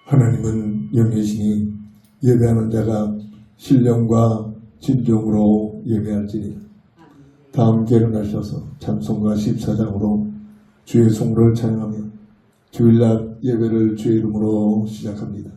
하나님은 영계시니 예배하는 자가 신령과 진정으로 예배할지니. 다 함께 일어나셔서 찬송가 14장으로 주의 성부를 찬양하며 주일날 예배를 주의 이름으로 시작합니다.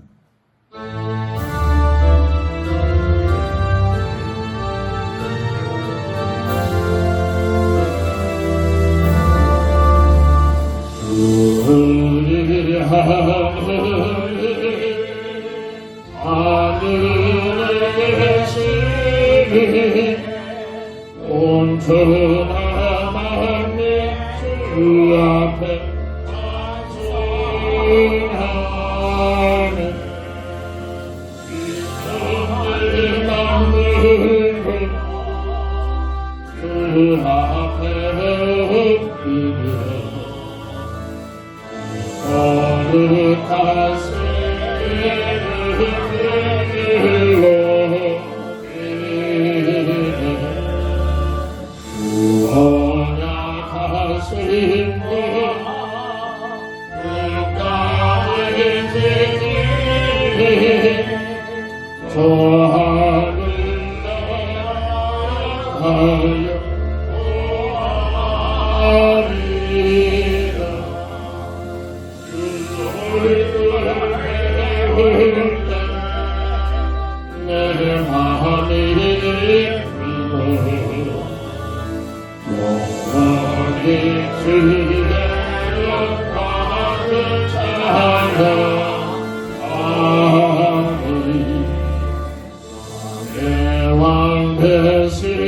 하늘에 계시니 온전한 마음에 주 앞에 찬송하는 빛을 남는 주 앞에 엎드려 거룩한 영원히 주의 영광을 찬양하리. 내 왕 되시니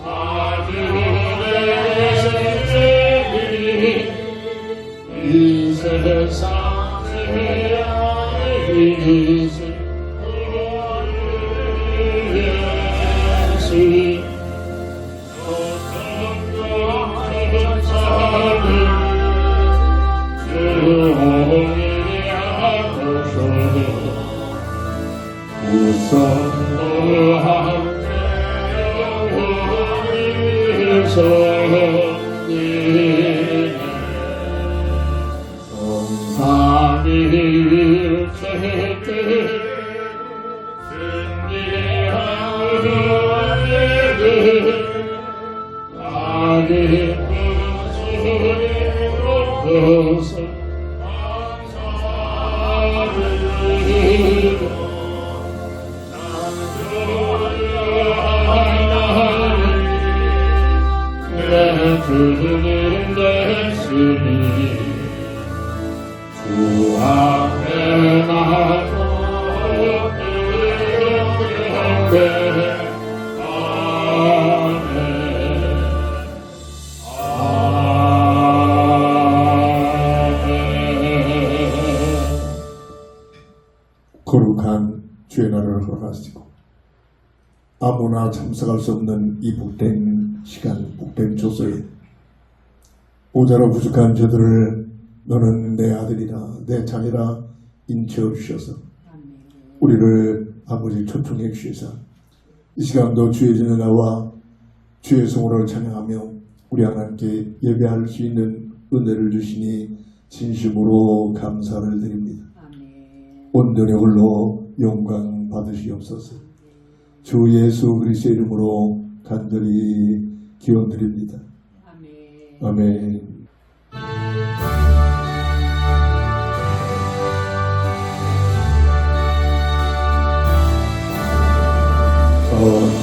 아들의 생명이 이 세상 죄악의 이슬 예수 주님 되시니 주 앞에 나도 거룩한 주의 나라를 허락하시고 아무나 참석할 수 없는 이 복된 시간, 복된 조소에 모자라 부족한 저들을 너는 내 아들이라 내 자녀라 인치어 주셔서 우리를 아버지 초청해 주셔서 이 시간도 주의 전에 나와 주의 성호를 찬양하며 우리 하나님께 예배할 수 있는 은혜를 주시니 진심으로 감사를 드립니다. 온전히 홀로 영광 받으시옵소서. 주 예수 그리스도의 이름으로 간절히 기원드립니다. 아멘.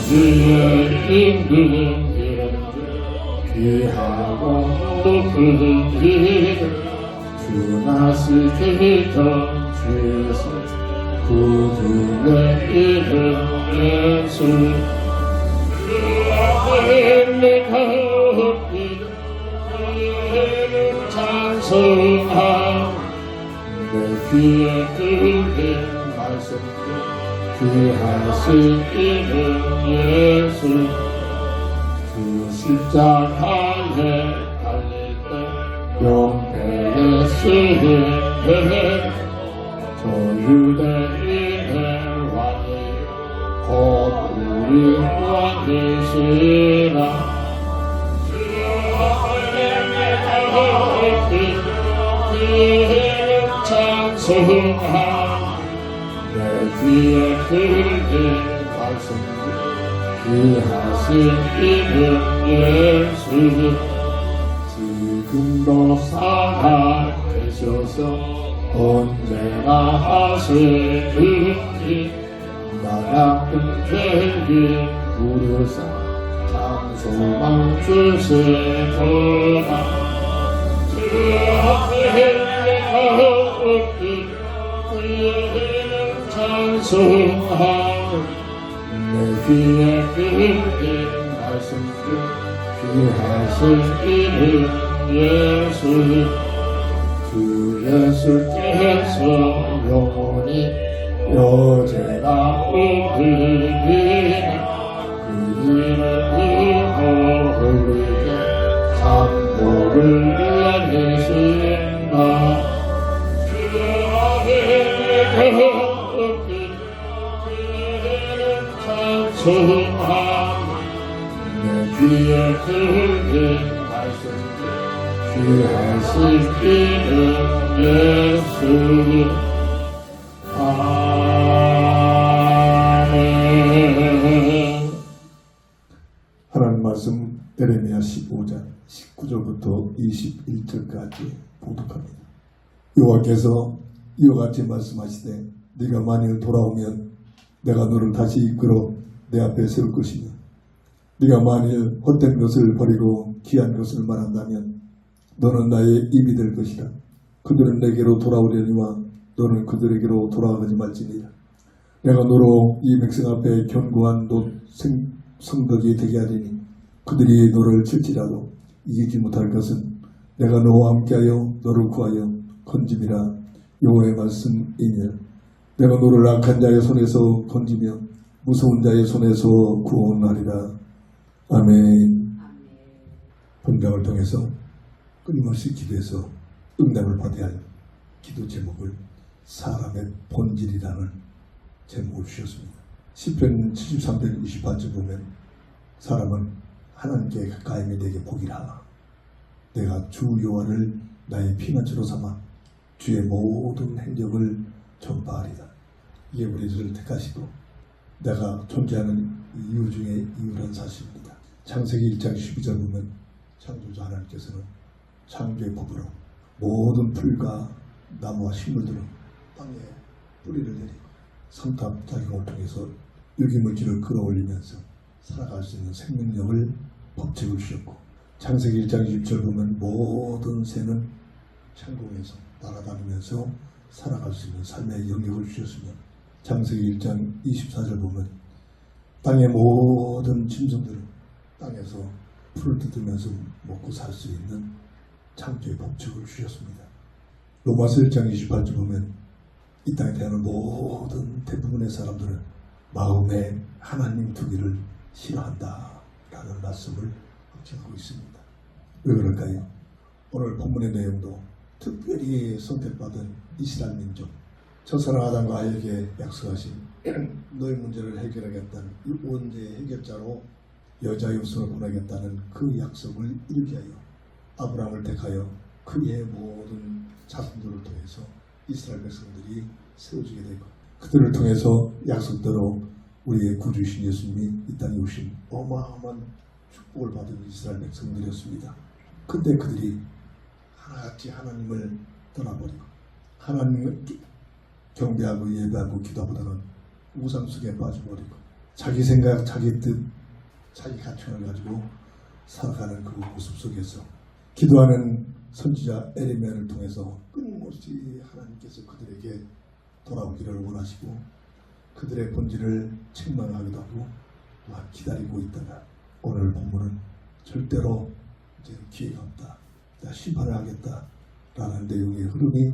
주의 임금 귀하고 높은 이름 주 나시기던 주에서 구주의 이름 예수 주 앞에 내가 엎드려 이름 찬송함 내 귀에 들린 말씀 귀하신 이름 예수 주 십자가에 달릴 때 용패의 수행에 저 유대인의 왕이 곧 우리 왕이시라 주 앞에 내가 엎드려 이름 찬송함 내 귀에 들린 말씀 귀하신 이름 예수 지금도 살아계셔서 언제나 하시는지 나 같은 죄인 부르사 참 소망 주시구나 주 앞에 내가 엎드려 그의 찬송함 내 귀에 들린 말씀 귀하신 이름 예수 주 예수께서 영원히 여제나 오르리나 그 이름으로 흘리게 참복을 내리신다 주 앞에 내가 찬송함 내 귀에 들린 말씀 귀하신 이름 예수 아멘. 하나님 말씀 에레미야 15장 19절부터 21절까지 봉독합니다. 여호와께서 이와 같이 말씀하시되 네가 만일 돌아오면 내가 너를 다시 이끌어 내 앞에 세울 것이며 네가 만일 헛된 것을 버리고 귀한 것을 말한다면 너는 나의 입이 될 것이라. 그들은 내게로 돌아오려니와 너는 그들에게로 돌아가지 말지니라. 내가 너로 이 백성 앞에 견고한 성벽이 되게 하리니 그들이 너를 칠지라도 이기지 못할 것은 내가 너와 함께하여 너를 구하여 건짐이라. 여호와의 말씀이며 내가 너를 악한 자의 손에서 건지며 무서운 자의 손에서 구원하리라. 아멘. 본장을 통해서 끊임없이 기도해서 응답을 받아야 할 기도 제목을 사람의 본질이라는 제목을 주셨습니다. 시편 73편 28절 보면 사람은 하나님께 가까이 내게 복이라. 내가 주 여호와를 나의 피난처로 삼아 주의 모든 행적을 전파하리라. 이게 우리들을 택하시고 내가 존재하는 이유 중에 이유란 사실입니다. 창세기 1장 12절 보면 창조주 하나님께서는 창조의 법으로 모든 풀과 나무와 식물들은 땅에 뿌리를 내리고 성탑 작용을 통해서 유기물질을 끌어올리면서 살아갈 수 있는 생명력을 법칙을 주셨고, 창세기 1장 20절 보면 모든 새는 창공에서 날아다니면서 살아갈 수 있는 삶의 영역을 주셨으며, 창세기 1장 24절 보면 땅의 모든 짐승들은 땅에서 풀을 뜯으면서 먹고 살 수 있는 창조의 법칙을 주셨습니다. 로마서 1장 28절 보면 이 땅에 태어난 모든 대부분의 사람들은 마음에 하나님 두기를 싫어한다 라는 말씀을 확증하고 있습니다. 왜 그럴까요? 오늘 본문의 내용도 특별히 선택받은 이스라엘 민족, 첫사랑 아담과 하에게 약속하신 너의 문제를 해결하겠다는 이 원죄의 해결자로 여자의 후손을 보내겠다는 그 약속을 이루게 하여 아브라함을 택하여 그의 모든 자손들을 통해서 이스라엘 백성들이 세워지게 되고, 그들을 통해서 약속대로 우리의 구주신 예수님이 이 땅에 오신 어마어마한 축복을 받은 이스라엘 백성들이었습니다. 근데 그들이 하나같이 하나님을 떠나버리고 하나님을 경배하고 예배하고 기도보다는 우상 속에 빠져버리고 자기 생각, 자기 뜻, 자기 가치관을 가지고 살아가는 그 모습 속에서 기도하는 선지자 에레미야를 통해서 끊임없이 하나님께서 그들에게 돌아오기를 원하시고 그들의 본질을 책망하기도 하고 또한 기다리고 있다가 오늘 본문은 절대로 이제 기회가 없다, 심판을 하겠다 라는 내용의 흐름이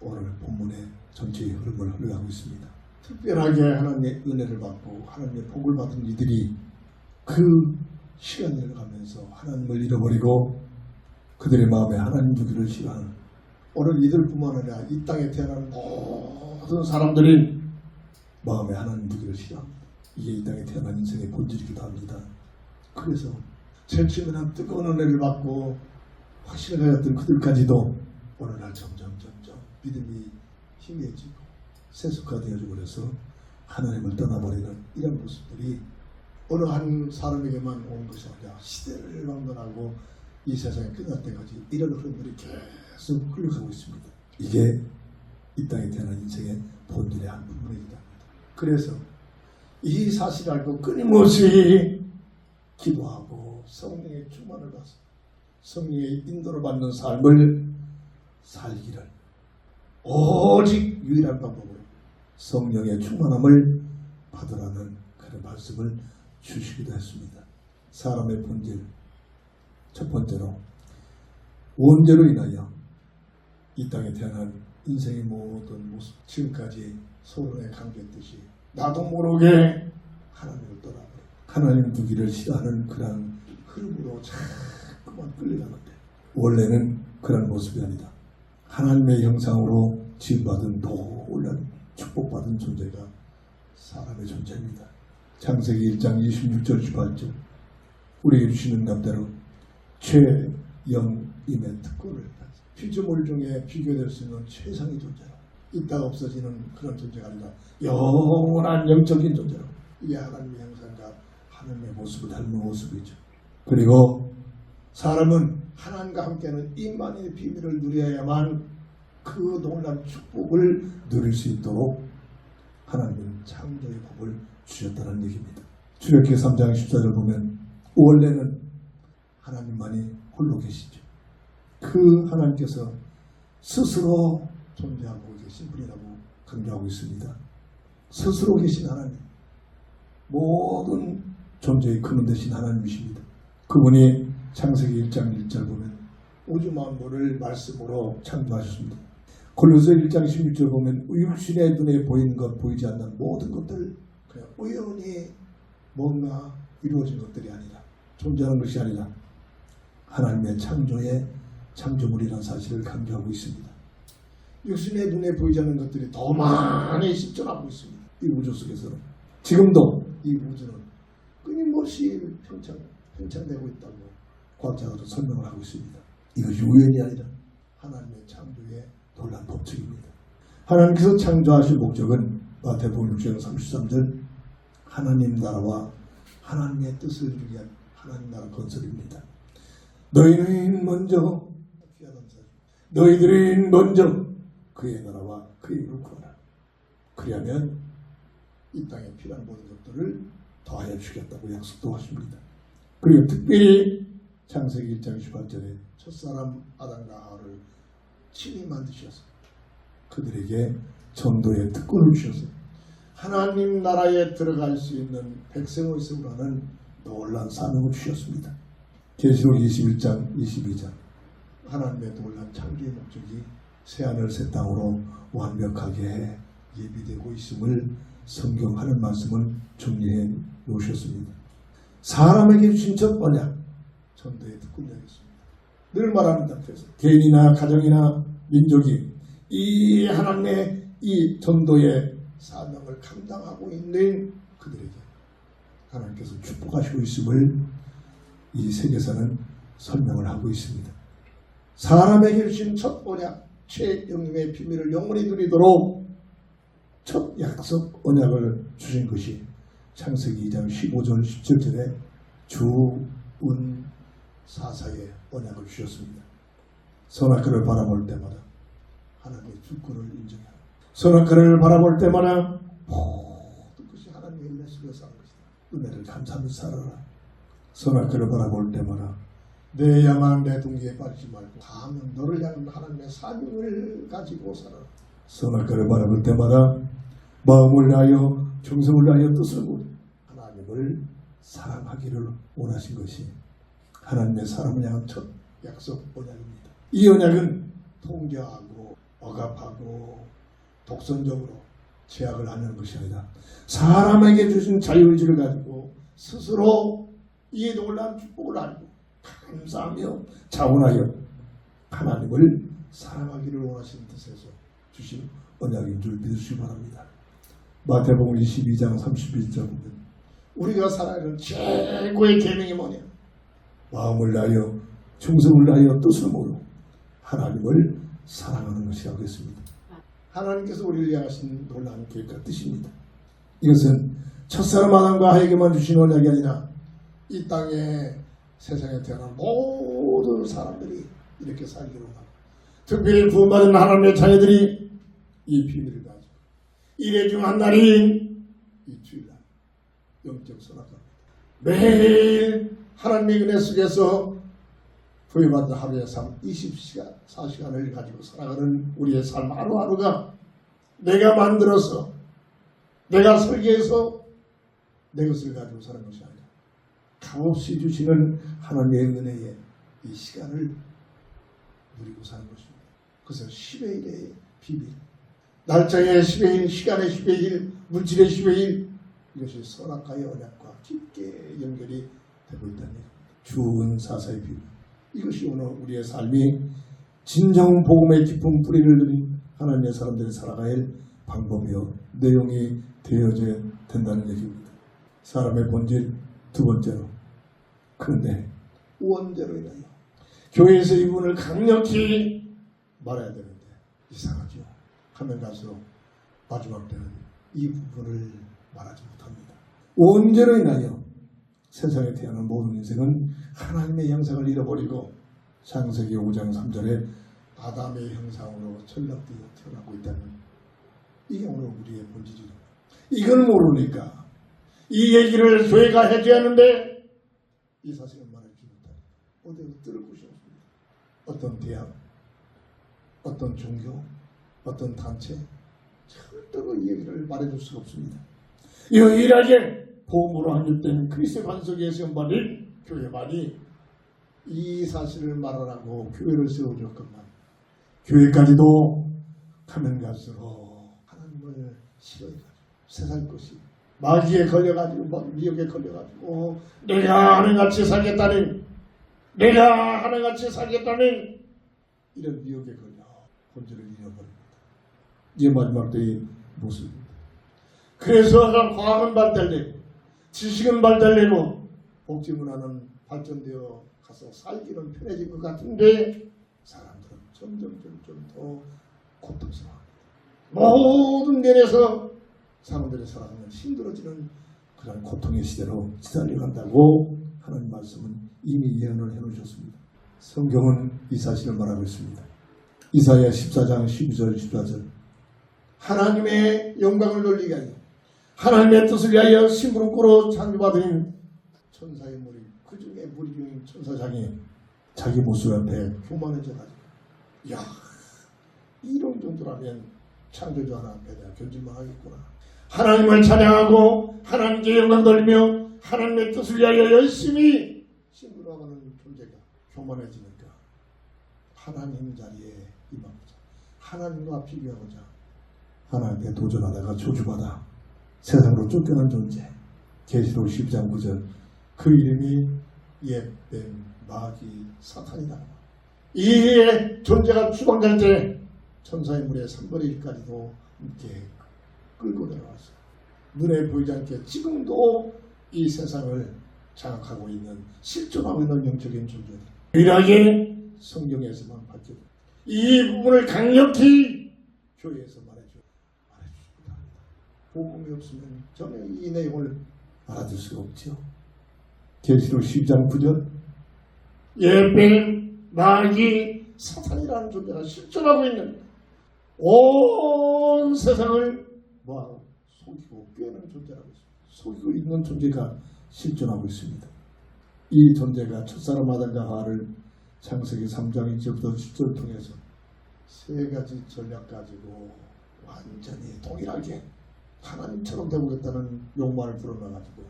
오늘 본문의 전체의 흐름을 흘러가고 있습니다. 특별하게 하나님의 은혜를 받고 하나님의 복을 받은 이들이 그 시간을 가면서 하나님을 잃어버리고 그들의 마음에 하나님 두기를 싫어하는, 오늘 이들뿐만 아니라 이 땅에 태어난 모든 사람들이 마음에 하나님 두기를 싫어합니다. 이게 이 땅에 태어난 인생의 본질이기도 합니다. 그래서 최초에는 뜨거운 은혜를 받고 확신을 가졌던 그들까지도 오늘날 점점 믿음이 희미해지고 세속화되어져 버려서 하나님을 떠나버리는 이런 모습들이 어느 한 사람에게만 온 것이 아니라 시대를 막론하고 이 세상이 끝날 때까지 이런 흐름들이 계속 흘러가고 있습니다. 이게 이 땅에 태어난 인생의 본질의 한 부분이기도 합니다. 그래서 이 사실을 알고 끊임없이 기도하고 성령의 충만을 받아서 성령의 인도를 받는 삶을 살기를 오직 유일한 방법으로 성령의 충만함을 받으라는 그런 말씀을 주시기도 했습니다. 사람의 본질, 첫 번째로 원죄로 인하여 이 땅에 태어난 인생의 모든 모습, 지금까지 소론에 강조했듯이 나도 모르게 하나님을 떠나버리고 하나님 두기를 싫어하는 그런 흐름으로 자꾸만 끌려가는데, 원래는 그런 모습이 아니다. 하나님의 형상으로 지음받은 놀라운 축복받은 존재가 사람의 존재입니다. 창세기 1장 26절 18절 우리에게 주시는 답대로 최영임의 특권을 피조물 중에 비교될 수 있는 최상의 존재로, 있다가 없어지는 그런 존재가 아니라 영원한 영적인 존재로, 이게 하나님의 형상과 하나님의 모습을 닮은 모습이죠. 그리고 사람은 하나님과 함께하는 임만의 비밀을 누려야만 그 놀라운 축복을 누릴 수 있도록 하나님은 창조의 법을 주셨다는 얘기입니다. 출애굽기 3장 14절 보면 원래는 하나님만이 홀로 계시죠. 그 하나님께서 스스로 존재하고 계신 분이라고 강조하고 있습니다. 스스로 계신 하나님, 모든 존재의 근원 되신 하나님이십니다. 그분이 창세기 1장 1절 보면 우주 만물을 말씀으로 창조하셨습니다. 골로새 1장 16절 보면 육신의 눈에 보이는 것, 보이지 않는 모든 것들 그냥 우연히 뭔가 이루어진 것들이 아니라, 존재하는 것이 아니라 하나님의 창조의 창조물이라는 사실을 강조하고 있습니다. 육신의 눈에 보이지 않는 것들이 더 많이 실존하고 있습니다. 이 우주 속에서는. 지금도 이 우주는 끊임없이 팽창되고 있다고 과학자들은 설명을 하고 있습니다. 이것이 우연이 아니라 하나님의 창조의 놀라운 법칙입니다. 하나님께서 창조하신 목적은 마태복음 6장 33절 하나님 나라와 하나님의 뜻을 이루기 위한 하나님 나라 건설입니다. 너희들은 먼저 그의 나라와 그의 일을 구하라. 그리하면 이 땅에 필요한 모든 것들을 더하여 주겠다고 약속도 하십니다. 그리고 특별히 창세기 1장 18절에 첫사람 아담과 하와를 친히 만드셔서 그들에게 전도의 특권을 주셔서 하나님 나라에 들어갈 수 있는 백성의 세우라는 놀라운 사명을 주셨습니다. 계시록 21장 22장 하나님의 놀라운 창조의 목적이 새하늘 새 땅으로 완벽하게 예비되고 있음을 성경하는 말씀을 정리해 놓으셨습니다. 사람에게 주신 첫 언약, 전도의 특권이었습니다. 늘 말합니다. 그래서 개인이나 가정이나 민족이 이 하나님의 이 전도의 사명을 감당하고 있는 그들에게 하나님께서 축복하시고 있음을 이 세계사는 설명을 하고 있습니다. 사람에게 주신 첫 언약, 최영림의 비밀을 영원히 누리도록 첫 약속 언약을 주신 것이 창세기 2장 15절 17절에 주은사사의 언약을 주셨습니다. 선악과를 바라볼 때마다 하나님의 주권을 인정하고 선악과를 바라볼 때마다 모든 것이 하나님의 은혜 속에서 하는 것이다. 은혜를 감사하면서 살아라. 선악과를 바라볼 때마다 내 양한 내 동기에 빠지지 말고 다음은 너를 향한 하나님의 사명을 가지고 살아라. 선악과를 바라볼 때마다 마음을 다하여 정성을 다하여 뜻을 모으고 하나님을 사랑하기를 원하신 것이 하나님의 사람을 향한 첫 약속 언약입니다. 이 언약은 통제하고 억압하고 독선적으로 제약을 하는 것이 아니라 사람에게 주신 자유의지를 가지고 스스로 이 놀라운 축복을 알고 감사하며 자원하여 하나님을 사랑하기를 원하시는 뜻에서 주신 언약인 줄 믿으시기 바랍니다. 마태복음 22장 31절 보면 우리가 살아야 하는 최고의 계명이 뭐냐? 마음을 다하여 충성을 다하여 뜻을 모으고 하나님을 사랑하는 것이라고 했습니다. 하나님께서 우리를 향하신 놀라운 계획과 뜻입니다. 이것은 첫사람 아담과 하에게만 주신 언약이 아니라 이 땅에 세상에 태어난 모든 사람들이 이렇게 살기로 하고 특별히 구원받은 하나님의 자녀들이 이 비밀을 가지고 일회 중 한 날이 이 주일날 영적 선악과입니다. 매일 하나님의 은혜 속에서 부여받은 하루의 삶 24시간을 가지고 살아가는 우리의 삶 하루하루가 내가 만들어서 내가 설계해서 내 것을 가지고 사는 것이 아니라 값없이 주시는 하나님의 은혜에 이 시간을 누리고 사는 것입니다. 그래서 10의 1의 비밀, 날짜의 10의 1, 시간의 10의 1, 물질의 10의 1 이것이 선악과의 언약과 깊게 연결이 되고 있다는 얘기입니다. 주은사사의 비밀, 이것이 오늘 우리의 삶이 진정 복음의 깊은 뿌리를 들인 하나님의 사람들이 살아가야 할 방법이요 내용이 되어져야 된다는 얘기입니다. 사람의 본질 두 번째로, 그런데 원죄로 인하여 교회에서 이 부분을 강력히 말해야 되는데 이상하죠. 하면 갈수록 마지막 때는 이 부분을 말하지 못합니다. 원죄로 인하여 세상에 태어난 모든 인생은 하나님의 형상을 잃어버리고 창세기 5장 3절에 아담의 형상으로 전락되어 태어나고 있다는, 이게 오늘 우리의 본질이다. 이걸 모르니까 이 얘기를 교회가 해줘야 하는데 이 사실을 말해주지 못하니 어디에서 들을 곳이 없습니다. 어떤 대학, 어떤 종교, 어떤 단체 절대로 이 얘기를 말해줄 수가 없습니다. 유일하게 복음으로 확립된 그리스도의 반석에 세움받은 교회만이 이 사실을 말하라고 교회를 세워줬건만 교회까지도 가면 갈수록 하나님을 싫어해가지고 세상 것이 마귀에 걸려가지고 미혹에 걸려가지고 내가 하나님같이 살겠다는 이런 미혹에 걸려 본질을 잃어버립니다. 이제 마지막 때의 모습입니다. 그래서 과학은 발달되고 지식은 발달되고 복지문화는 발전되어 가서 살기는 편해진 것 같은데 사람들은 점점 더 고통스러워합니다. 모든 면에서 사람들의 살아가면 힘들어지는 그런 고통의 시대로 시달려간다고 하는 말씀은 이미 예언을 해놓으셨습니다. 성경은 이 사실을 말하고 있습니다. 이사야 14장 12절 14절 하나님의 영광을 돌리게 하여 하나님의 뜻을 위하여 심부름꾼으로 창조받은 천사의 무리 그 중에 무리 중인 천사장이 자기 모습 앞에 교만해져가지고 야 이런 정도라면 창조주 하나 앞에 내가 견질만 하겠구나. 하나님을 찬양하고 하나님께 영광 돌리며 하나님의 뜻을 위하여 열심히 심부름하는 존재가 교만해지니까 하나님 자리에 임하고자 하나님과 비교하고자 하나님께 도전하다가 저주받아 세상으로 쫓겨난 존재 계시록 10장 9절 그 이름이 옛뱀 마귀 사탄이다. 이 존재가 추방될 때 천사의 물에 3분의 1까지도 함께 끌고 내려왔어요. 눈에 보이지 않게 지금도 이 세상을 장악하고 있는 실존하고 있는 영적인 존재들 유일하게 성경에서만 밝혀집니다. 이 부분을 강력히 교회에서 말해주십니다. 복음이 없으면 전혀 이 내용을 알아들 수가 없죠. 계시록 10장 9절 옛뱀 마귀 사탄이라는 존재가 실존하고 있는 온 세상을 속이고 꿰는 존재라고 있습니다. 속이고 있는 존재가 실존하고 있습니다. 이 존재가 첫사람 아담과 하와를 창세기 3장 1절부터 10절을 통해서 세 가지 전략 가지고 완전히 동일하게 하나님처럼 되고겠다는 욕망을 불어넣어가지고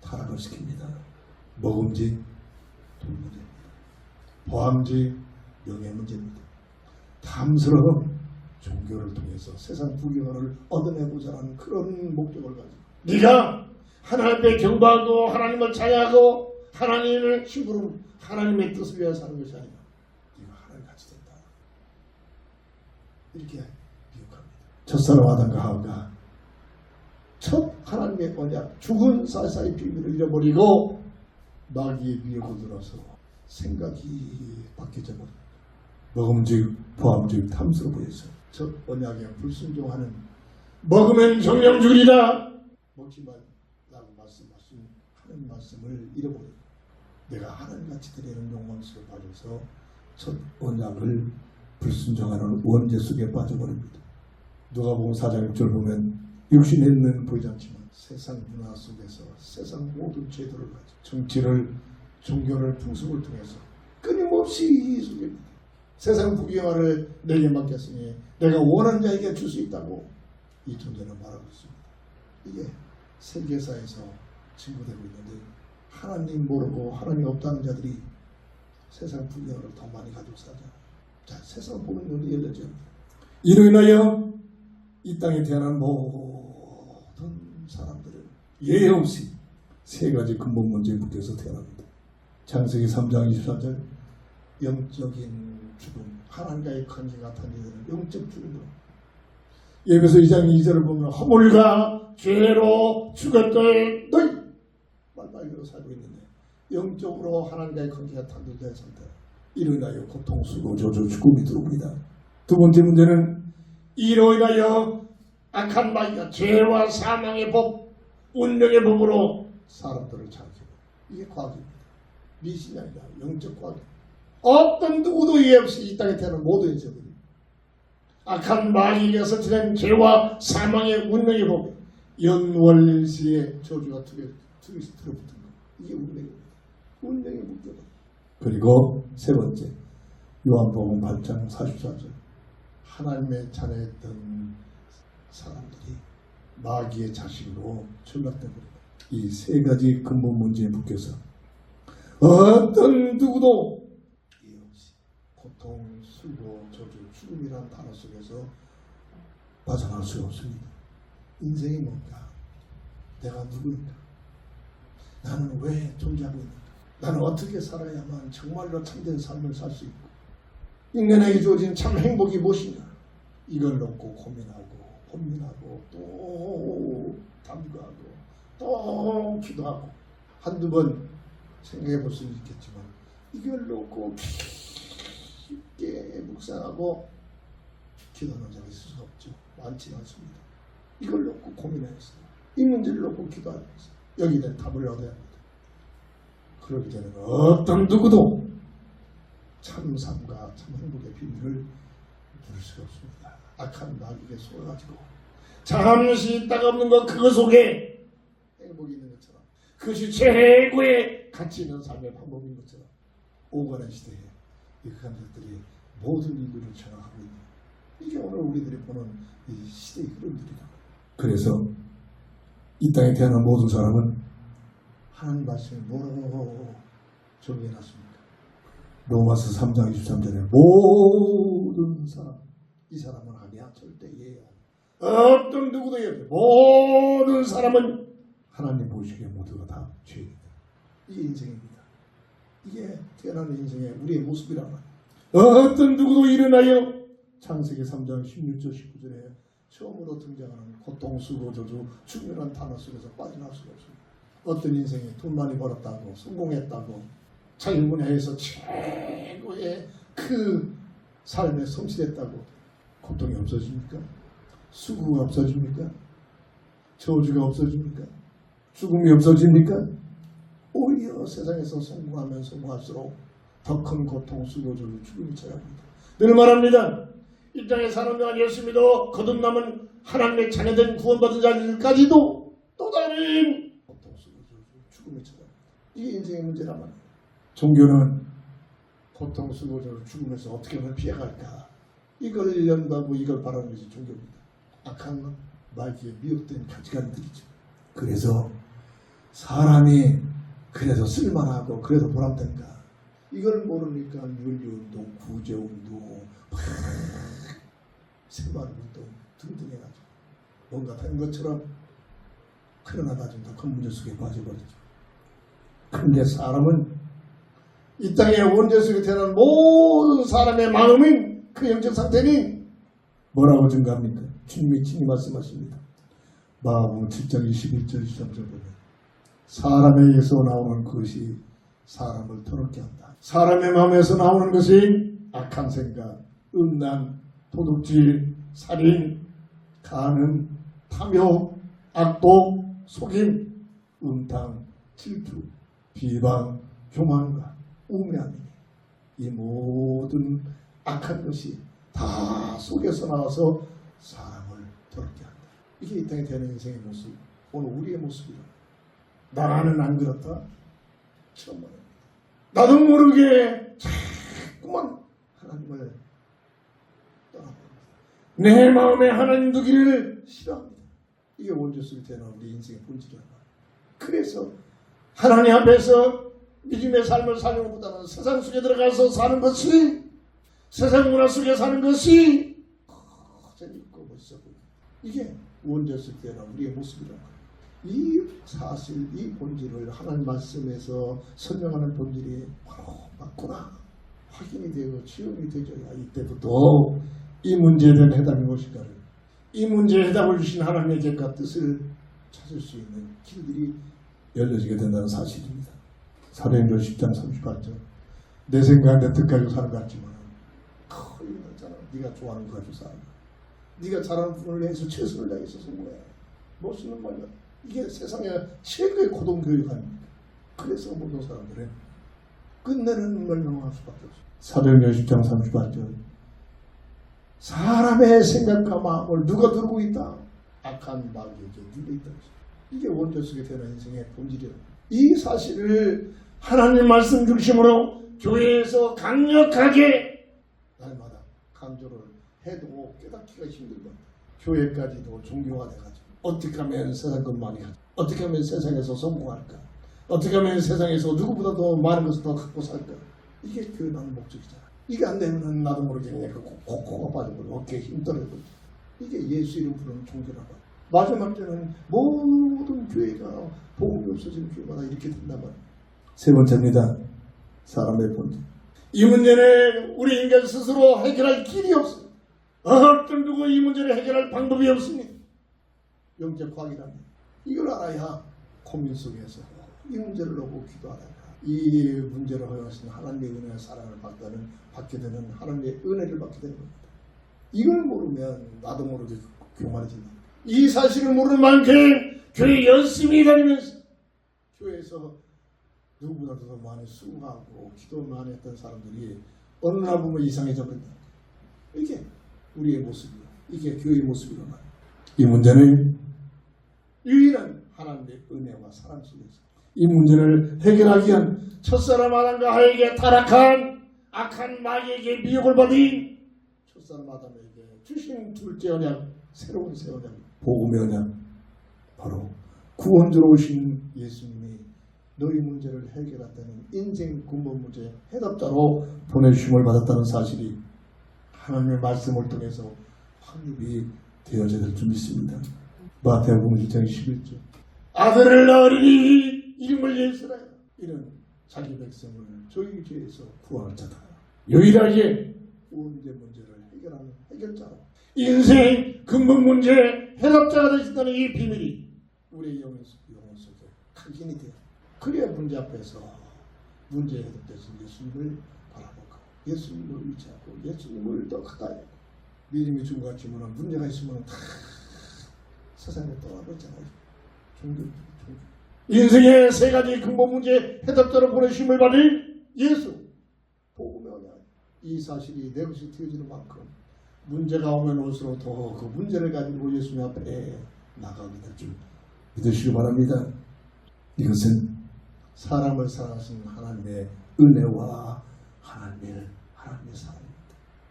타락을 시킵니다. 먹음직 돈 문제입니다. 보암직 명예 문제입니다. 탐스러움 종교를 통해서 세상 부귀영화를 얻어내고자라는 그런 목적을 가지고 네가 하나님께 경배하고 하나님을 찬양하고 하나님을 심부름 하나님의 뜻을 위하여 사는 것이 아니라 네가 하나님같이 된다. 이렇게 미혹합니다. 첫사람 아담과 하와가 첫 하나님의 언약 죽은 사사의 비밀을 잃어버리고 마귀의 미혹을 들어서 생각이 바뀌어져 버립니다. 먹음직 보암직 탐스러워 보여서 첫 언약에 불순종하는 먹으면 정령 죽이다 먹지 말라고 하는 말씀을 잃어버리고 내가 하나님같이 되려는 욕망 속에 빠져서 첫 언약을 불순종하는 원죄 속에 빠져버립니다. 누가복음 4장 6절 보면 육신의 눈은 보이지 않지만 세상 문화 속에서 세상 모든 제도를 가지고 정치를 종교를 풍습을 통해서 끊임없이 속입니다. 세상 부귀영화를 내게 맡겼으니 내가 원하는 자에게 줄 수 있다고 이 존재는 말하고 있습니다. 이게 세계사에서 증거되고 있는데 하나님 모르고 하나님 없다는 자들이 세상 부귀영화를 더 많이 가지고 살자. 자, 세상 보는 눈이 열려져. 이로 인하여 이 땅에 태어난 모든 사람들은 예외 없이 세 가지 근본 문제에 묶여서 태어납니다. 창세기 3장 24절 영적인 죽음, 하나님과의 관계가 단절되는 영적 죽음으로 예배서 2장 2절을 보면 허물과 죄로 죽었던 너희 말말로 살고 있는데 영적으로 하나님과의 관계가 단절된 상태 이로 인하여 고통, 수고, 저주, 죽음이 들어옵니다. 두 번째 문제는 이로 인하여 악한 마귀가 죄와 사망의 법, 운명의 법으로 사람들을 자극해요. 이게 과학입니다. 미신이 아니라 영적 과학입니다. 어떤 누구도 이해 없이 이 땅에 태어난 모든 인생들이 악한 마귀가 설치된 죄와 사망의 운명의 법, 연월일시의 저주가 들어붙은 것. 이게 운명입니다. 운명이 묶여다. 그리고 세 번째, 요한복음 8장 44절. 하나님의 자녀였던 사람들이 마귀의 자식으로 전락되버립니다. 이 세 가지 근본 문제에 묶여서 어떤 누구도 이해 없이 고통, 수고, 저주, 죽음이라는 단어 속에서 빠져나올 수가 없습니다. 인생이 뭔가? 내가 누구인가? 나는 왜 존재하고 있는가? 나는 어떻게 살아야만 정말로 참된 삶을 살 수 있고 인간에게 주어진 참 행복이 무엇인가? 이걸 놓고 고민하고 또 탐구하고 또 기도하고 한두 번 생각해 볼 수는 있겠지만 이걸 놓고 깊게 묵상하고 기도하는 자가 있을 수가 없죠. 많지는 않습니다. 이걸 놓고 고민해서 이 문제를 놓고 기도하면서 여기에 대한 답을 얻어야 합니다. 그러기 전에 어떤 누구도 참 삶과 참 행복의 비밀을 부를 수가 없습니다. 악한 마귀에 속아가지고 잠시 있다가 없는 것 그거 속에 행복이 있는 것처럼 그것이 최고의 가치 있는 삶의 방법인 것처럼 오가는 시대에 이 감정들이 모든 인류를 장악하고 있는 이게 오늘 우리들이 보는 이 시대의 흐름들이다. 그래서 이 땅에 태어난 모든 사람은 하나님 말씀이 뭐라고 정리해놨습니까? 로마서 3장 23절에 모든 사람, 이 사람은 아니야 절대 예요. 어떤 누구도 예요. 모든 사람은 하나님 보시기에 모두가 다 죄입니다. 이게 인생입니다. 이게 태어나는 인생의 우리의 모습이란 말이에요. 어떤 누구도 일어나요. 창세기 3장 16절 19절에 처음으로 등장하는 고통, 수고, 저주, 죽음이라는 단어 속에서 빠져나올 수가 없습니다. 어떤 인생이 돈 많이 벌었다고 성공했다고 자기 분야에서 최고의 그 삶에 성실했다고 고통이 없어집니까? 수고가 없어집니까? 저주가 없어집니까? 죽음이 없어집니까? 오히려 세상에서 성공하면 성공할수록 더 큰 고통, 수고, 저주, 죽음이 찾아옵니다. 늘 말합니다. 이 땅에 사는 동안 열심히 도 거듭남은 하나님의 자녀된 구원받은 자들까지도 또 다른 고통, 수고, 저주, 죽음이 찾아옵니다. 이게 인생의 문제란 말이에요. 종교는 고통, 수고, 저주, 죽음에서 어떻게 하면 피해갈까? 이걸 연구하고 이걸 바라는 것이 종교입니다. 악한 마귀에 미혹된 가치관들이죠. 그래서 사람이 그래도 쓸만하고 그래도 보람된가? 이걸 모르니까 윤리운동, 구제운동, 생활운동 등등 해가지고 뭔가 된 것처럼 그러나 나중에 더 큰 문제 속에 빠져버리죠. 그런데 사람은 이 땅의 원죄 속에 태어난 모든 사람의 마음은 그 영적 상태는 뭐라고 증가합니까? 주님이 친히 말씀하십니다. 마가복음 7장 21절 23절 보면 사람에게서 나오는 것이 사람을 더럽게 한다. 사람의 마음에서 나오는 것이 악한 생각, 음란, 도둑질, 살인, 간음, 탐욕, 악독, 속임, 음탕, 질투, 비방, 교만과 우매함이니 이 모든 악한 것이 다 속에서 나와서 사람을 더럽게 한다. 이게 이 땅에 되는 인생의 모습, 오늘 우리의 모습이다. 나는 안 그렇다. 처음 말합니다. 나도 모르게 자꾸만 하나님을 떠나버립니다. 내 마음에 하나님 두기를 싫어합니다. 이게 원죄 속에 되는 우리 인생의 본질이란 말이에요. 그래서 하나님 앞에서 믿음의 삶을 사는 것보다는 세상 속에 들어가서 사는 것이 세상 문화 속에 사는 것이 재밌고 멋있어 보입니다. 이게 원죄 속에 되는 우리의 모습이란 말이에요. 이 사실, 이 본질을 하나님 말씀에서 설명하는 본질이 바로 맞구나 확인이 되고 체험이 되져야 이때부터 이 문제에 대한 해답이 무엇인가를 이 문제에 해답을 주신 하나님의 계획과 뜻을 찾을 수 있는 길들이 열려지게 된다는 사실입니다. 사도행전 10장 38절 내 생각 내 뜻 가지고 사는 것 같지만 거의 너잖아. 네가 좋아하는 거 가지고 살아. 네가 잘하는 분을 위해서 최선을 다해서 성공해. 멋있는 말이야. 이게 세상의 최고의 고등교육 아닙니까? 그래서 모든 사람들은 끝내는 멸망할 수밖에 없어요. 사도행전 10장 38절 사람의 생각과 마음을 누가 들고 있다? 악한 마귀에게 눌려 있다. 이게 원죄 속에 되는 인생의 본질이에요. 이 사실을 하나님 말씀 중심으로 교회에서 강력하게 날마다 강조를 해도 깨닫기가 힘들다. 교회까지도 종교가 돼가지고 어떻게 하면 세상 것 많이 하죠. 어떻게 하면 세상에서 성공할까. 어떻게 하면 세상에서 누구보다 더 많은 것을 더 갖고 살까. 이게 교회라는 목적이잖아. 이게 안 되면 나도 모르게 그냥 코코가 빠져버리고 어깨에 힘 떨어지고. 이게 예수 이름 부르는 종교라고. 마지막 때는 모든 교회가 복음이 없어지는 교회마다 이렇게 된단 말이야. 세 번째입니다. 사람의 본질. 이 문제는 우리 인간 스스로 해결할 길이 없습니다. 어떤 누구 이 문제를 해결할 방법이 없습니다. 영적 과학이랍니다. 이걸 알아야 고민 속에서 이 문제를 놓고 기도하라. 이 문제를 허용하신 하나님의 은혜와 사랑을 받게 되는 하나님의 은혜를 받게 되는 겁니다. 이걸 모르면 나도 모르게 교만해진다. 이 사실을 모르는 만큼 교회 열심히 다니면서 교회에서 누구보다도 더 많이 수고하고 기도 많이 했던 사람들이 어느 날 보면 이상해져 버린다. 이게 우리의 모습이야. 이게 교회의 모습이란 말이야. 이 문제는 유일한 하나님의 은혜와 사랑 속에서 이 문제를 해결하기 위한 첫사람 아담과 하에게 타락한 악한 마귀에게 미혹을 받은 첫사람 아담에게 주신 둘째 언약, 새로운 새 언약, 복음의 언약, 바로 구원주로 오신 예수님이 너희 문제를 해결했다는 인생 근본 문제 해답자로 보내주심을 받았다는 사실이 하나님의 말씀을 통해서 확립이 되어져야 될 줄 믿습니다. 마태복음 1장 11절. 아들을 낳으리니 이름을 예수라. 이는 자기 백성을 저희 죄에서 구원할 자다. 유일하게 구원제 문제를 해결하는 해결자로 인생 근본 문제 해답자가 되신다는 이 비밀이 우리의 영혼 속에 각인이 돼요. 그래야 문제 앞에서 문제 해답되신 예수님을 바라보고 예수님을 의지하고 예수님을 더 가까이 하고 믿음이 중간쯤은 문제가 있으면 다 세상에 떠나버리잖아요. 종교. 인생의 세 가지 근본 문제 해답자로 보내심을 받을 예수 복음의 언약. 이 사실이 내 것이 되어지는 만큼 문제가 오면 올수록 더 그 문제를 가지고 예수님 앞에 나가게 될 줄 믿으시기 바랍니다. 이것은 사람을 사랑하신 하나님의 은혜와 하나님의 사랑입니다.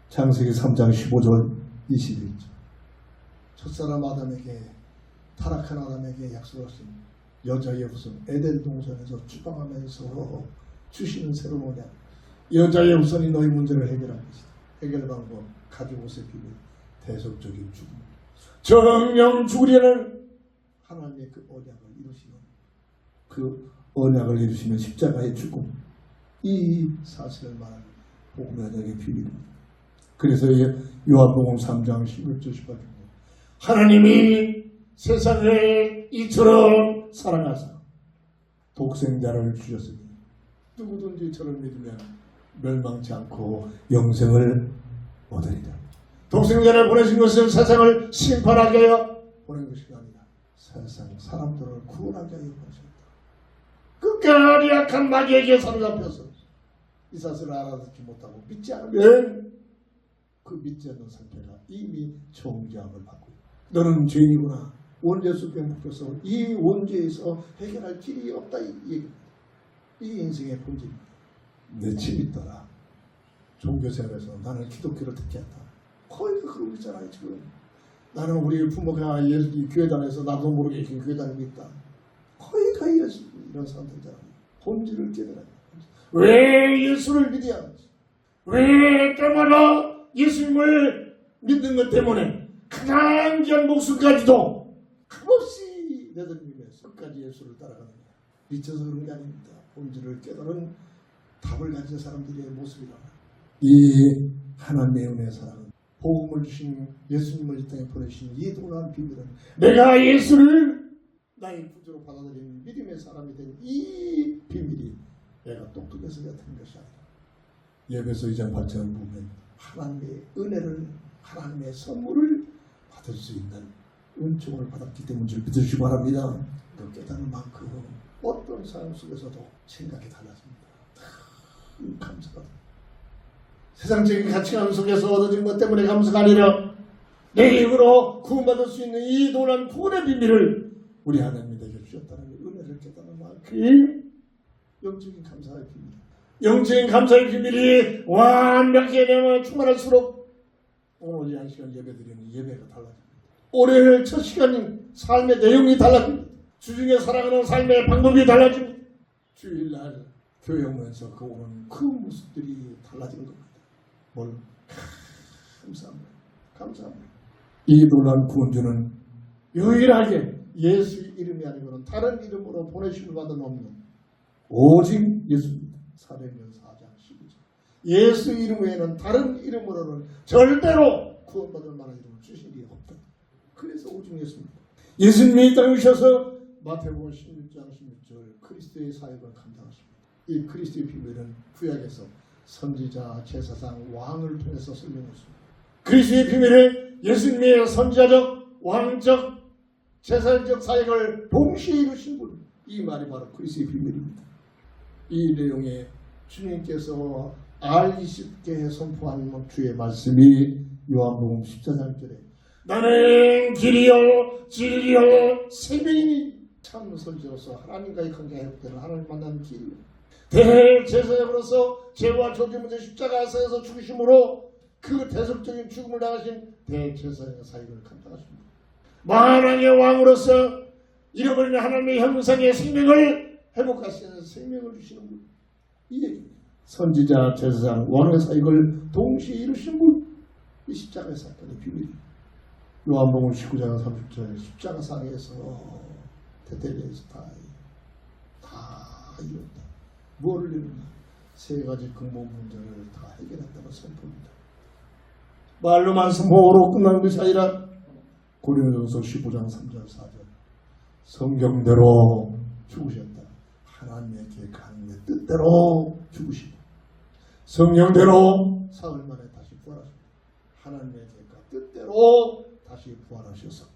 창세기 3장 15절 21절. 첫사람 아담에게 타락한 아담에게 약속하신 여자의 후손 에덴 동산에서 추방하면서 주시는 새로운 언약. 여자의 후손이 너희 문제를 해결할 것이다. 해결 방법 가지고 오세 비밀 대속적인 죽음. 정령 죽으려는 하나님의 그 언약을 이루시는 그 언약을 이루시면 십자가의 죽음. 이 사실을 말하는 복음의 언약의 비밀입니다. 그래서 요한복음 3장 11절 18절 하나님이 세상을 이처럼 사랑하사 독생자를 주셨으니 누구든지 저를 믿으면 멸망치 않고 영생을 얻으리라. 독생자를 보내신 것은 세상을 심판하게 하여 보낸 것이 아니라 세상 사람들을 구원하게 하여 보내셨다. 끝까지 악한 마귀에게 사로잡혀서 이 사실을 알아듣지 못하고 믿지 않으면 그 믿지 않는 상태가 이미 정죄함을 받고 있다. 너는 죄인이구나. 원죄수병 묶여서 이 원죄에서 해결할 길이 없다. 이 인생의 본질입니다. 내 집이 떠나 종교생활에서 나는 기독교를 택했다. 거의 그러고 있잖아요 지금. 나는 우리 부모가 교회 다녀서 나도 모르게 교회 다니고 있다. 거의 다 이런 사람들이잖아요. 본질을 깨달아요. 왜 예수를 믿어야 하는지. 왜 때마다 예수님을 믿는 것 때문에 가장 귀한 목숨까지도 값없이 내던지면서 끝까지 예수를 따라가는 거야. 미쳐서 그런 게 아닙니다. 본질을 깨달은 답을 가진 사람들의 모습이라. 이 하나님의 은혜의 사랑은 복음을 주신 예수님을 이 땅에 보내신 이 놀라운 비밀은 내가 예수를 나의 구주로 받아들이는 믿음의 사람이 된 이 비밀이 내가 똑똑해서 같은 것이 아니라 예배서 2장 8절을 보면 하나님의 은혜를 하나님의 선물을 받을 수 있는 은총을 받았기 때문인 줄 믿으시기 바랍니다. 그 깨닫는 만큼 어떤 상황 속에서도 생각이 달라집니다. 감사합니다. 세상적인 가치관 속에서 얻어진 것 때문에 감사가 아니라 내 힘으로 구원받을 수 있는 이 놀라운 구원의 비밀을 우리 하나님이 내게 주셨다는 은혜를 깨닫는 만큼 영적인 감사의 비밀. 영적인 감사의 비밀이 완벽해내면 충만할수록 오늘 이 시간 예배드리는 예배가 달라집니다. 올해는 첫 시간인 삶의 내용이 달라집니다. 주중에 살아가는 삶의 방법이 달라집니다. 주일날 교회 오면서 그 오는 그 모습들이 달라지는 겁니다. 뭘? 감사합니다. 감사합니다. 이 놀라운 구원주는 유일하게 예수 이름이 아니고는 다른 이름으로 보내심을 받은 없는 오직 예수입니다. 사도행전 4장 12절. 예수 이름 외에는 다른 이름으로는 절대로 구원받을 만한 이름을 주신 게 없다. 그래서 오직 예수입니다. 예수님이 이 땅에 오셔서 마태복음 16장 16절 그리스도의 사역을 감당하십니다. 이 그리스도의 비밀은 구약에서 선지자, 제사장, 왕을 통해서 설명했습니다. 그리스도의 비밀은 예수님의 선지자적, 왕적, 제사적 사역을 동시에 이루신 분. 이 말이 바로 그리스도의 비밀입니다. 이 내용에 주님께서 알기 쉽게 선포한 주의 말씀이 요한복음 14장 1절에 나는 길이요 진리요 생명이니 참 선지자로서 하나님과의 관계가 회복되는 하나님 만나는 길. 대제사장으로서 죄와 죄의 문제 십자가에서 죽으심으로 그 대속적인 죽음을 당하신 대제사장의 사역을 감당하십니다. 만왕의 왕으로서 잃어버린 하나님의 형상의 생명을 회복하시는 생명을 주시는 분. 이 얘기입니다. 선지자, 제사장, 왕의 사역을 동시에 이루신 분. 이 십자가의 사건의 비밀. 요한복음 19장 30절 십자가상에서 테텔레스 다 이뤘다. 뭐를 이뤘나? 세 가지 근본 문제를 다 해결했다고 선포합니다. 말로만 선포로 끝나는 것이 아니라 고린도전서 15장 3절 4절 성경대로 죽으셨다. 하나님의 계획하는 뜻대로 죽으시고 성령대로 사흘 만에 다시 부활하셨다. 하나님의 계획과 뜻대로 다시 부활하셔서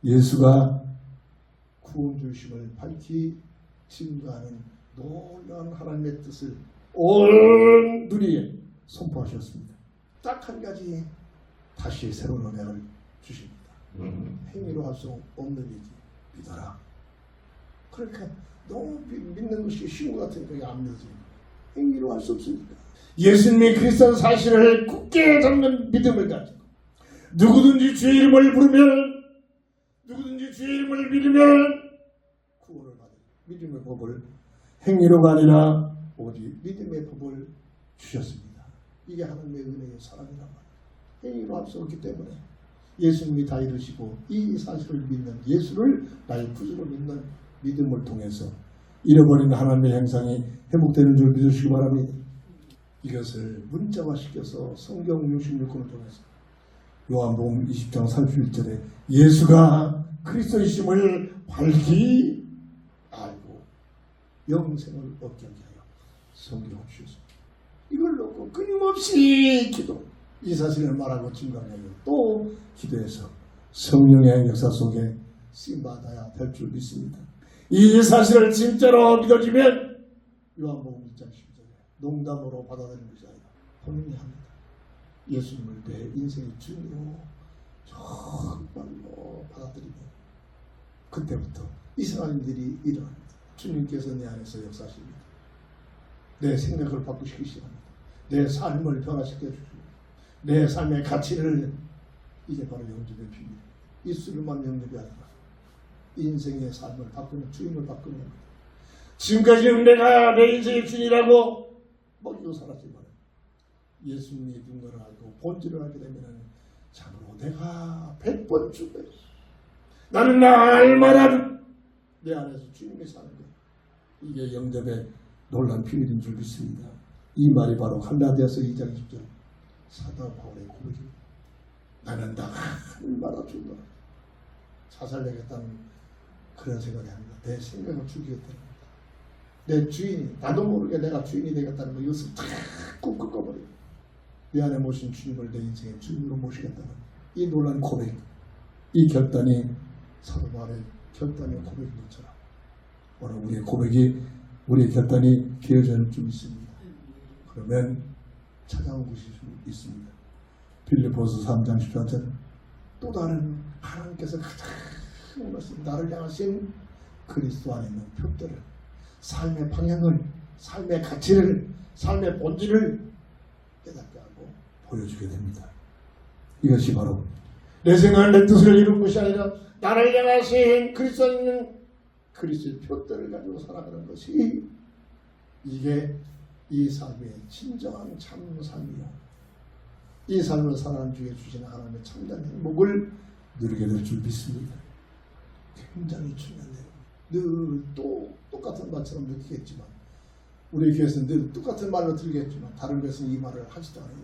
예수가 구원주심을 밝히 증거하는 놀라운 하나님의 뜻을 온 누리에 선포하셨습니다. 딱 한 가지 다시 새로운 은혜를 주십니다. 행위로 할 수 없는 일이지. 믿어라. 그러니까 너무 믿는 것이 쉬운 것 같으니까 안 믿어지. 행위로 할 수 없으니까. 예수님이 그리스도 사실을 굳게 잡는 믿음을 가지고 누구든지 주의 이름을 부르면 누구든지 주의 이름을 믿으면 구원을 받은 믿음의 법을 행위로가 아니라 오직 믿음의 법을 주셨습니다. 이게 하나님의 은혜의 사랑이란 말이에요. 행위로 할 수 없기 때문에 예수님이 다 이루시고 이 사실을 믿는 예수를 나의 구주로 믿는 믿음을 통해서 잃어버린 하나님의 형상이 회복되는 줄 믿으시기 바랍니다. 이것을 문자화시켜서 성경 66권을 통해서 요한복음 20장 31절에 예수가 그리스도이심을 밝히 알고 영생을 얻게 하여 성경 주셨습니다. 이걸 놓고 끊임없이 기도, 이 사실을 말하고 증거하며 또 기도해서 성령의 역사 속에 쓰임받아야 될 줄 믿습니다. 이 사실을 진짜로 믿어지면 요한복음 1장 10절에 농담으로 받아들이는 것이 아니라 본인이 합니다. 예수님을 내 인생의 주님으로 정말로 받아들이면 그때부터 이상한 일이 일어납니다. 주님께서 내 안에서 역사하십니다. 내 생각을 바꾸시기 시작합니다. 내 삶을 변화시켜 주십니다. 내 삶의 가치를 이게 바로 영접의 비밀. 입술만 영접이 아니라 인생의 삶을 바꾸는 주인을 바꾸는 겁니다. 지금까지는 내가 내 인생의 주인이라고 먹이고 살았지만 예수님이 누군가를 알고 본질을 알게 되면 참으로 내가 100번 주배 나는 날마다 내 안에서 주님이 사는 거예요. 이게 영접의 놀란 비밀인 줄 믿습니다. 이 말이 바로 갈라디아서 2장 10절 사도 바울의 고백입니다. 나는 날마다 준다. 자살내겠다는 그런 생각이 아닙니다. 내 생각을 죽이겠다는 겁니다. 내 주인이 나도 모르게 내가 주인이 되겠다는 거 이것을 탁 꾹꾹 꺼버려요. 내 안에 모신 주님을 내 인생의 주인으로 모시겠다는 이 놀란 고백, 이 결단이 사도 바울의 결단의 고백인 것처럼 오늘 우리의 고백이 우리의 결단이 되어질 줄 믿습니다. 그러면 찾아온 것이 있습니다. 빌립보서 3장 14절 또 다른 하나님께서 가장 나를 향하신 그리스도 안에 있는 표대를 삶의 방향을, 삶의 가치를, 삶의 본질을 깨닫게 하고 보여주게 됩니다. 이것이 바로 내 생각, 내 뜻을 이룬 것이 아니라 나를 향하신 그리스도인 그리스도의 표대를 가지고 살아가는 것이 이게 이 삶의 진정한 참 삶이요. 이 삶을 살아가는 중에 주시는 하나님의 참된 행복을 누리게 될 줄 믿습니다. 굉장히 중요해요. 늘 똑같은 말처럼 느끼겠지만 우리 교회에서는 늘 똑같은 말로 들겠지만 다른 교회에서는 이 말을 하지도 않아요.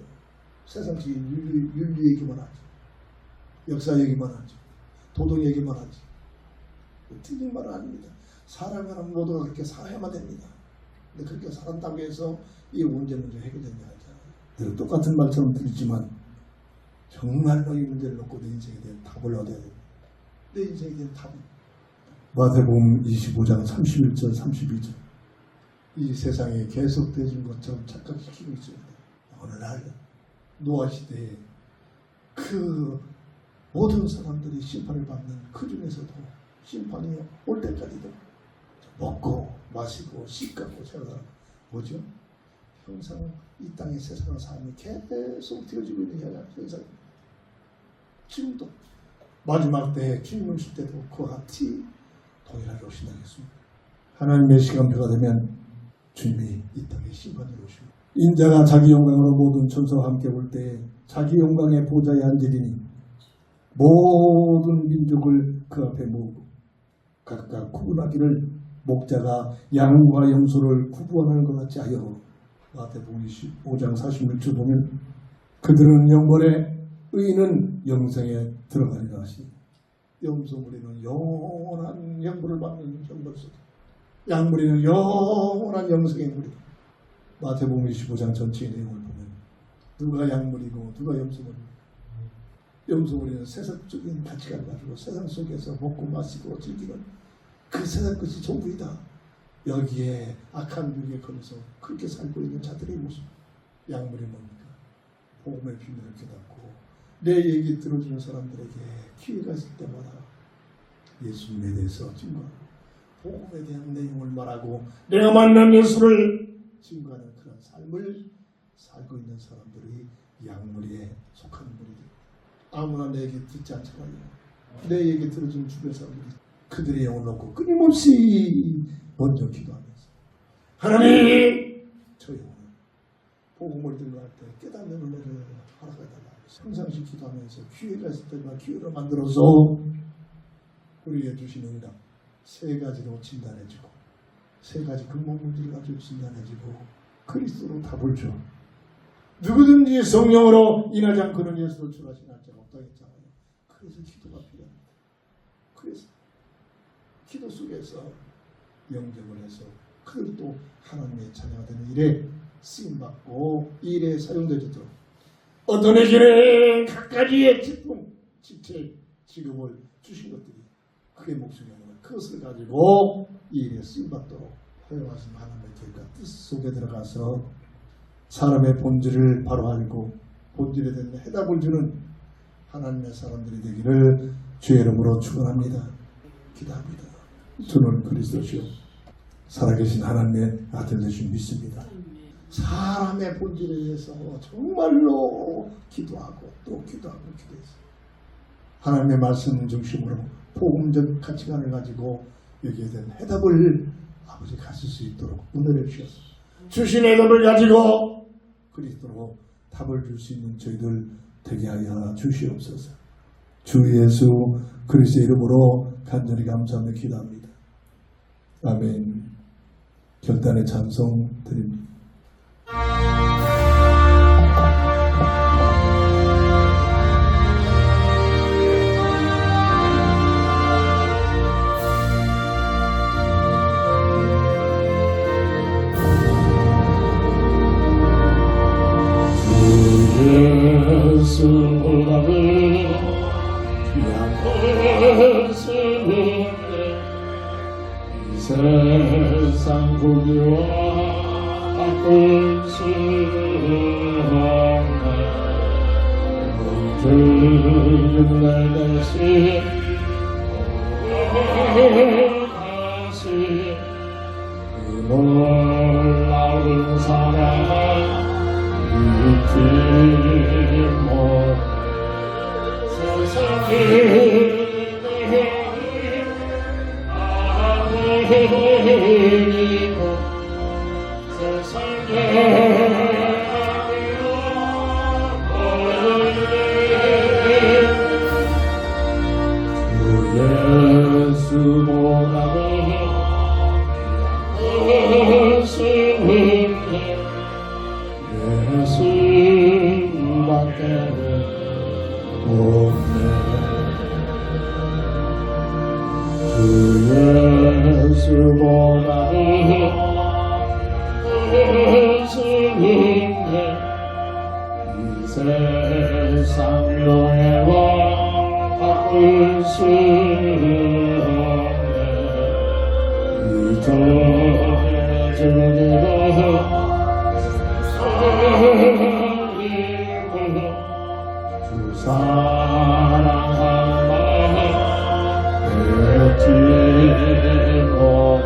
세상적인 윤리 얘기만 하지. 역사 얘기만 하지. 도덕 얘기만 하지. 틀린 말은 아닙니다. 사람은 모두가 그렇게 살아야만 됩니다. 근데 그렇게 살았다고 해서 이 문제 해결되냐 하잖아요. 늘 똑같은 말처럼 들리지만 정말로 이 문제를 놓고 내 인생에 대한 답을 얻어야 됩니다. 내 인생에 대한 답은 마태복음 25장 31절 32절 이 세상에 계속되어진 것처럼 착각시키고 있습니다. 어느 날 노아 시대에 그 모든 사람들이 심판을 받는 그 중에서도 심판이 올 때까지도 먹고 마시고 씻고 살아가는 뭐죠? 항상 이 땅의 세상의 삶이 계속 되어지고 있는 현상입니다. 지금도 마지막 때 주님 오실 때도 그와 같이 동일하게 오신다겠습니다. 하나님의 시간표가 되면 주님이 이 땅에 심판을 오십니다. 인자가 자기 영광으로 모든 천사와 함께 올 때 자기 영광의 보좌에 앉으리니 모든 민족을 그 앞에 모으고 각각 구분하기를 목자가 양과 염소를 구분하는 것 같이 하여 마태복음 25장 46절 보면 그들은 영원에 의인은 영생에 들어가리라 하시니 염소무리는 영원한 영부를 받는 영벌소다. 양무리는 영원한 영생의 무리다. 마태복음 25장 전체의 내용을 보면 누가 양무리고 누가 염소무리고 염소무리는 세상적인 가치관을 가지고 세상 속에서 먹고 마시고 즐기는 그 세상 것이 전부이다. 여기에 악한 유혹에 걸려서 그렇게 살고 있는 자들의 모습. 양무리 뭡니까? 복음의 비밀을 깨닫고 내 얘기 들어주는 사람들에게 기회가 있을 때마다 예수님에 대해서 증거하고 복음에 대한 내용을 말하고 내가 만난 예수를 증거하는 그런 삶을 살고 있는 사람들이 양무리에 속한 무리들. 아무나 내 얘기 듣지 않잖아요. 내 얘기 들어주는 주변 사람들이 그들의 영을 놓고 끊임없이 먼저 기도하면서 하나님 저 영혼을 복음을 들어갈 때 깨닫는 은혜를 허락해달라. 평상시 기도하면서 기회가 있을 때마다 기회를 만들어서 우리에게 주신 응답 세 가지로 진단해주고 세 가지 근본 문제를 가지고 진단해주고 그리스도로 답을 줘. 누구든지 성령으로 인하지 않고는 예수를 주하신 자가 없다 했잖아요. 그래서 기도가 필요합니다. 그래서 기도 속에서 영접을 해서 그들도 하나님의 자녀가 되는 일에 쓰임받고 이 일에 사용되도록 어떤 에게는 각가지의 직분, 직책, 직업을 주신 것들이 그게 목숨이 아니라 그것을 가지고 이 일에 쓰임받도록 허용하신 하나님의 계획과 뜻 속에 들어가서 사람의 본질을 바로 알고 본질에 대한 해답을 주는 하나님의 사람들이 되기를 주의 이름으로 축원합니다. 기도합니다. 저는 그리스도시요 살아계신 하나님의 아들 되신 믿습니다. 사람의 본질에 의해서 정말로 기도하고 또 기도하고 기도해서 하나님의 말씀 중심으로 복음적 가치관을 가지고 여기에 대한 해답을 아버지 가질 수 있도록 은혜를 주셔서 주신 해답을 가지고 그리스도로 답을 줄 수 있는 저희들 되게 하여 주시옵소서. 주 예수 그리스도의 이름으로 간절히 감사하며 기도합니다. 아멘. 결단의 찬송 드립니다. 예수를 귀한 예수를 이 세상 부귀와 바꿀 수 없네 모든 날 대신 모 세상에 아니고 세상에 예수 보라고 예수밖에 없네. 주 예수 보라고 예수님께 이 세상 영예와 바꿀 수 없네. 이 저주대로 주 사랑한 마음 잊지 못해.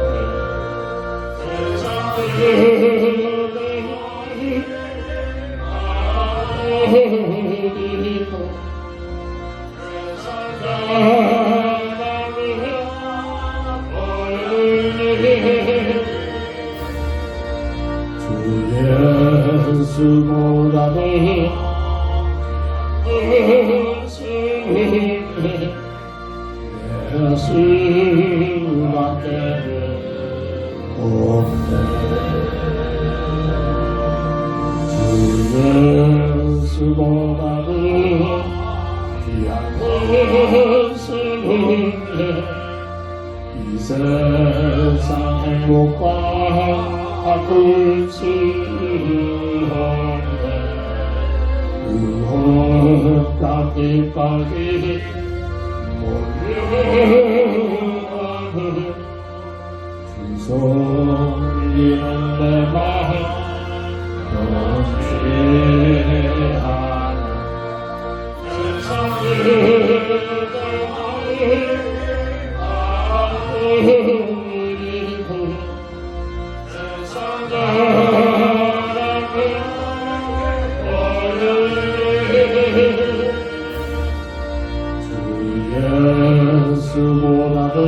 주 예수보다도 예수밖에 없네. 주 예수보다도 귀한 예수님께 이 세상 행복과 바꿀 수 없네. 유혹 닿기까지 몰려가는 주 섬기는 내 마음 넘치하는 세상에 예수보다도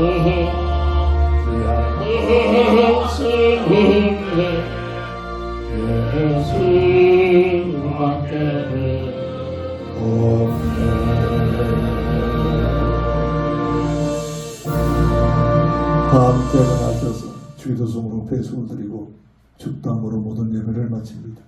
귀한 예수님께 예수밖에 없네. 함께 일어나셔서 주기도성으로 배수를 드리고 축담으로 모든 예배를 마칩니다.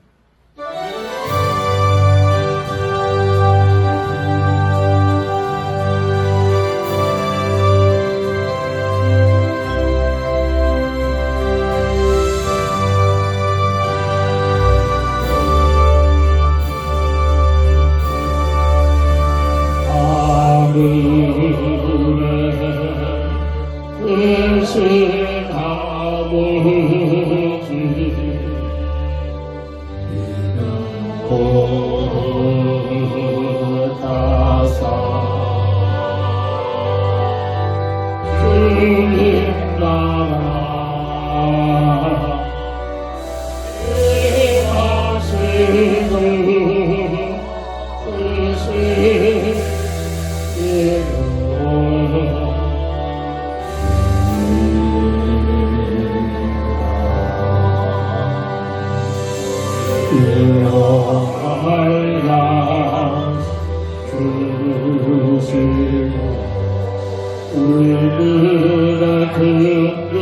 우리들의 그때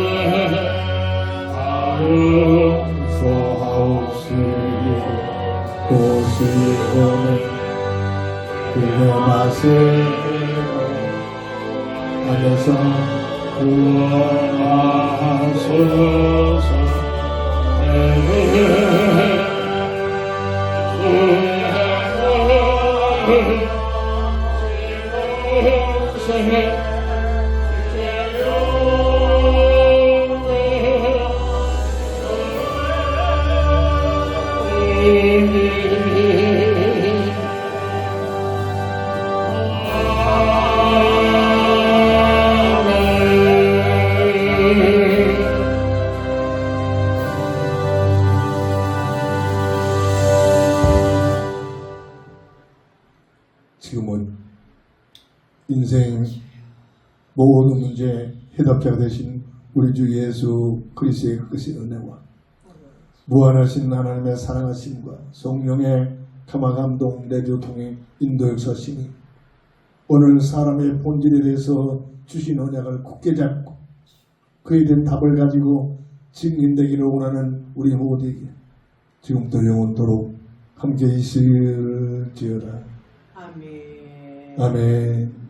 오시오네. 그의 맛을 안에서 구원하소서. 인생 모든 문제 해답자가 되신 우리 주 예수 그리스도의 그것의 은혜와 무한하신 하나님의 사랑하심과 성령의 감화감동 내조통의 인도 역사심이 오늘 사람의 본질에 대해서 주신 언약을 굳게 잡고 그에 대한 답을 가지고 증인되기를 원하는 우리 모두에게 지금부터 영원토록 함께 있을지어다. 아멘. 아멘.